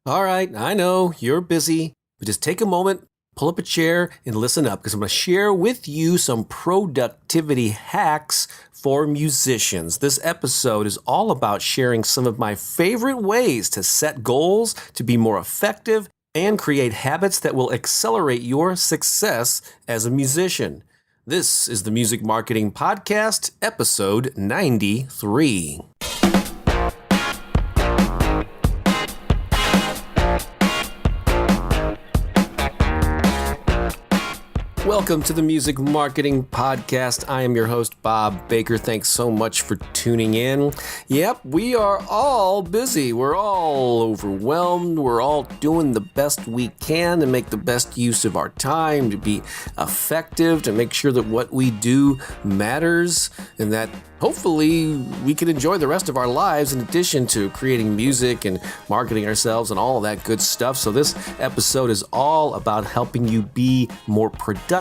All right, I know you're busy, but just take a moment, pull up a chair, and listen up because I'm going to share with you some productivity hacks for musicians. This episode is all about sharing some of my favorite ways to set goals, to be more effective, and create habits that will accelerate your success as a musician. This is the Music Marketing Podcast, episode 93. Welcome to the Music Marketing Podcast. I am your host, Bob Baker. Thanks so much for tuning in. Yep, we are all busy. We're all overwhelmed. We're all doing the best we can to make the best use of our time, to be effective, to make sure that what we do matters, and that hopefully we can enjoy the rest of our lives in addition to creating music and marketing ourselves and all of that good stuff. So this episode is all about helping you be more productive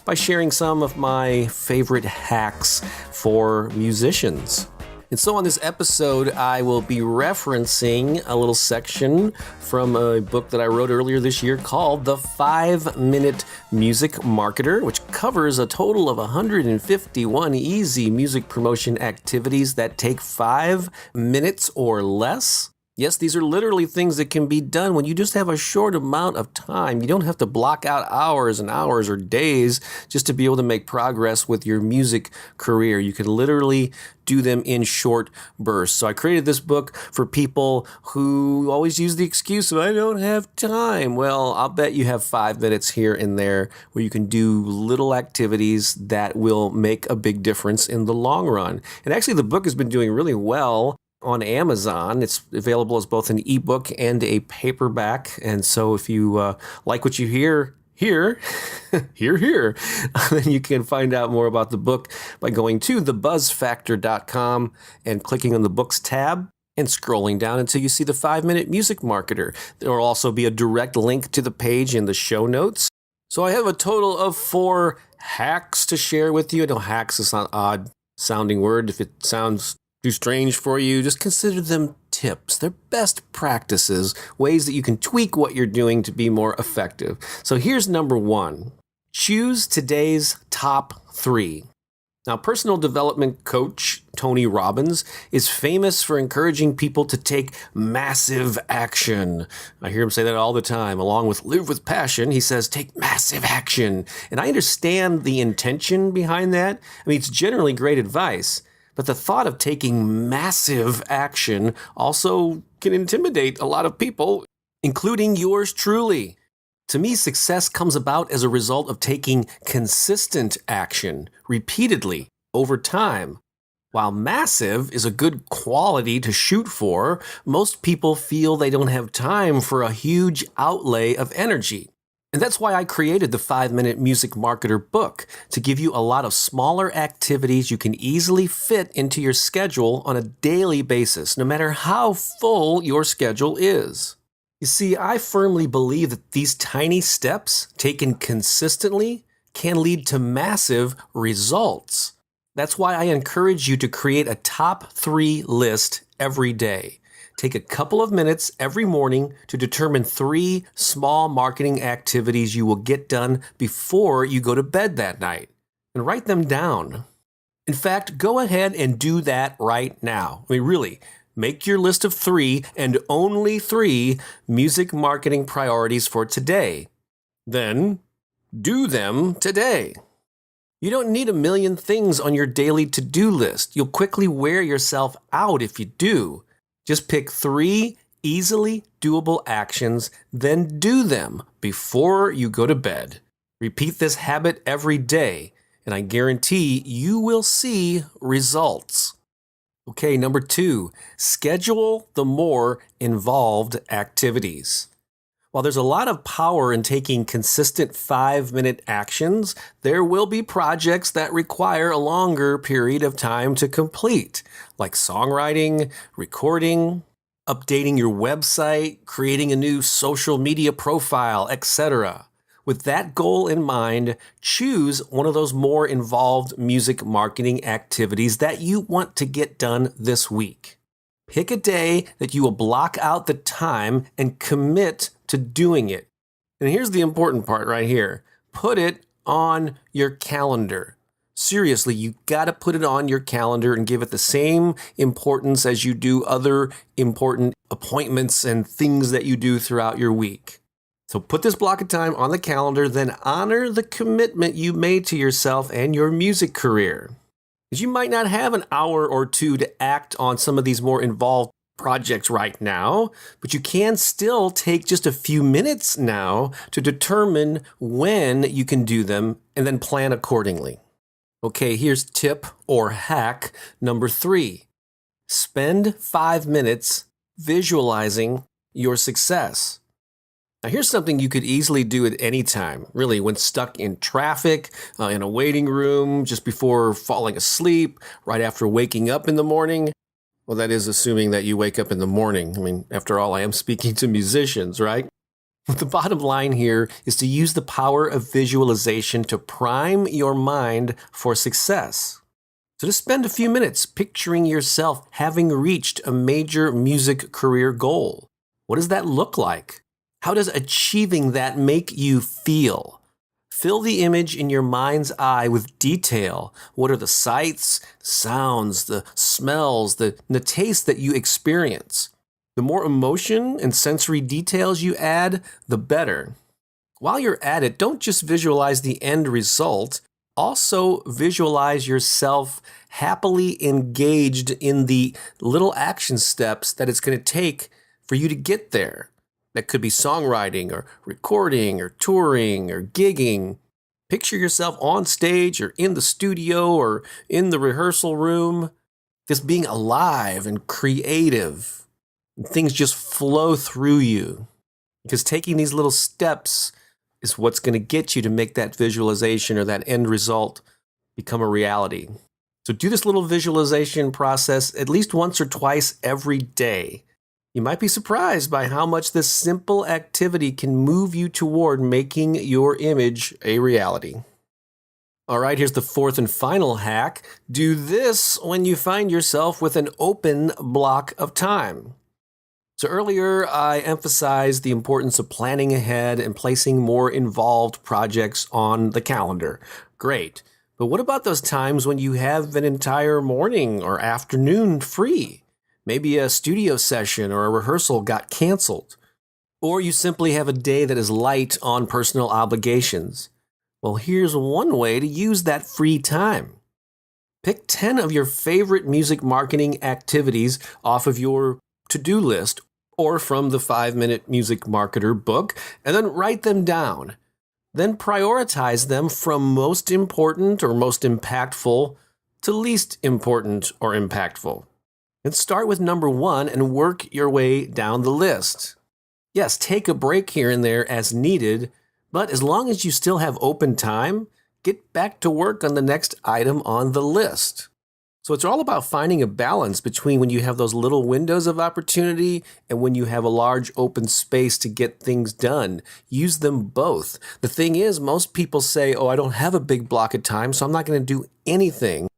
by sharing some of my favorite hacks for musicians. And so on this episode, I will be referencing a little section from a book that I wrote earlier this year called The 5-Minute Music Marketer, which covers a total of 151 easy music promotion activities that take 5 minutes or less. Yes, these are literally things that can be done when you just have a short amount of time. You don't have to block out hours and hours or days just to be able to make progress with your music career. You can literally do them in short bursts. So I created this book for people who always use the excuse of, I don't have time. Well, I'll bet you have 5 minutes here and there where you can do little activities that will make a big difference in the long run. And actually, the book has been doing really well on Amazon. It's available as both an ebook and a paperback. And so if you like what you hear here, then you can find out more about the book by going to thebuzzfactor.com and clicking on the books tab and scrolling down until you see the 5-Minute Music Marketer. There will also be a direct link to the page in the show notes. So I have a total of 4 hacks to share with you. I know hacks is not an odd sounding word. If it sounds too strange for you, just consider them tips. They're best practices, ways that you can tweak what you're doing to be more effective. So here's number 1. Choose today's top 3. Now, personal development coach Tony Robbins is famous for encouraging people to take massive action. I hear him say that all the time. Along with live with passion, he says, take massive action. And I understand the intention behind that. I mean, it's generally great advice. But the thought of taking massive action also can intimidate a lot of people, including yours truly. To me, success comes about as a result of taking consistent action repeatedly over time. While massive is a good quality to shoot for, most people feel they don't have time for a huge outlay of energy. And that's why I created the 5-Minute Music Marketer book, to give you a lot of smaller activities you can easily fit into your schedule on a daily basis, no matter how full your schedule is. You see, I firmly believe that these tiny steps, taken consistently, can lead to massive results. That's why I encourage you to create a top 3 list every day. Take a couple of minutes every morning to determine 3 small marketing activities you will get done before you go to bed that night, and write them down. In fact, go ahead and do that right now. I mean, really, make your list of 3 and only 3 music marketing priorities for today. Then, do them today. You don't need a million things on your daily to-do list. You'll quickly wear yourself out if you do. Just pick 3 easily doable actions, then do them before you go to bed. Repeat this habit every day, and I guarantee you will see results. Okay, number 2, schedule the more involved activities. While there's a lot of power in taking consistent 5-minute actions, there will be projects that require a longer period of time to complete, like songwriting, recording, updating your website, creating a new social media profile, etc. With that goal in mind, choose one of those more involved music marketing activities that you want to get done this week. Pick a day that you will block out the time and commit to doing it. And here's the important part right here. Put it on your calendar. Seriously, you got to put it on your calendar and give it the same importance as you do other important appointments and things that you do throughout your week. So put this block of time on the calendar, then honor the commitment you made to yourself and your music career. Because you might not have an hour or two to act on some of these more involved projects right now, but you can still take just a few minutes now to determine when you can do them and then plan accordingly. Okay, here's tip or hack number 3. Spend 5 minutes visualizing your success. Now, here's something you could easily do at any time, really, when stuck in traffic, in a waiting room, just before falling asleep, right after waking up in the morning. Well, that is assuming that you wake up in the morning. I mean, after all, I am speaking to musicians, right? The bottom line here is to use the power of visualization to prime your mind for success. So just spend a few minutes picturing yourself having reached a major music career goal. What does that look like? How does achieving that make you feel? Fill the image in your mind's eye with detail. What are the sights, sounds, the smells, the taste that you experience? The more emotion and sensory details you add, the better. While you're at it, don't just visualize the end result. Also visualize yourself happily engaged in the little action steps that it's going to take for you to get there. That could be songwriting or recording or touring or gigging. Picture yourself on stage or in the studio or in the rehearsal room, just being alive and creative. And things just flow through you. Because taking these little steps is what's going to get you to make that visualization or that end result become a reality. So do this little visualization process at least once or twice every day. You might be surprised by how much this simple activity can move you toward making your image a reality. All right, here's the 4th and final hack. Do this when you find yourself with an open block of time. So earlier, I emphasized the importance of planning ahead and placing more involved projects on the calendar. Great. But what about those times when you have an entire morning or afternoon free? Maybe a studio session or a rehearsal got canceled. Or you simply have a day that is light on personal obligations. Well, here's one way to use that free time. Pick 10 of your favorite music marketing activities off of your to-do list or from the 5-Minute Music Marketer book, and then write them down. Then prioritize them from most important or most impactful to least important or impactful. And start with number 1 and work your way down the list. Yes, take a break here and there as needed, but as long as you still have open time, get back to work on the next item on the list. So it's all about finding a balance between when you have those little windows of opportunity and when you have a large open space to get things done. Use them both. The thing is, most people say, I don't have a big block of time, so I'm not going to do anything.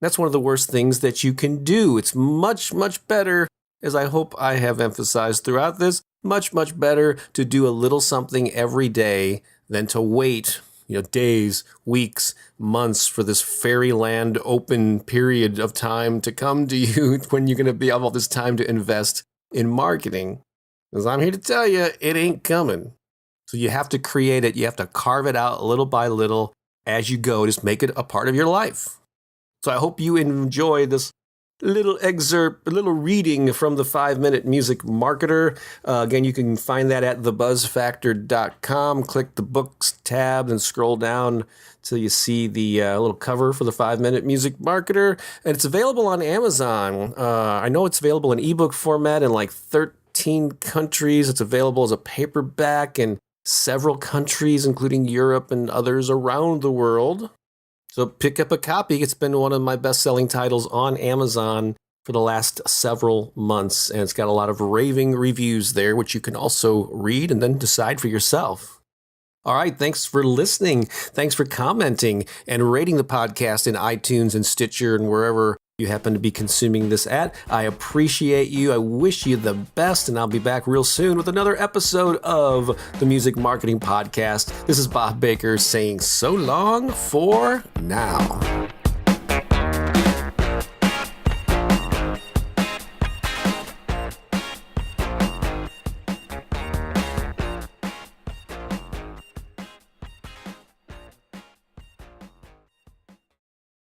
That's one of the worst things that you can do. It's much, much better, as I hope I have emphasized throughout this, much, much better to do a little something every day than to wait, days, weeks, months for this fairyland open period of time to come to you when you're going to be have all this time to invest in marketing. Because I'm here to tell you, it ain't coming. So you have to create it. You have to carve it out little by little as you go. Just make it a part of your life. So I hope you enjoy this little excerpt, a little reading from the 5-Minute Music Marketer. Again, you can find that at thebuzzfactor.com. Click the books tab and scroll down till you see the little cover for the 5-Minute Music Marketer. And it's available on Amazon. I know it's available in ebook format in like 13 countries. It's available as a paperback in several countries, including Europe and others around the world. So pick up a copy. It's been one of my best-selling titles on Amazon for the last several months, and it's got a lot of raving reviews there, which you can also read and then decide for yourself. All right, thanks for listening. Thanks for commenting and rating the podcast in iTunes and Stitcher and wherever you happen to be consuming this at. I appreciate you. I wish you the best, and I'll be back real soon with another episode of the Music Marketing Podcast. This is Bob Baker saying so long for now.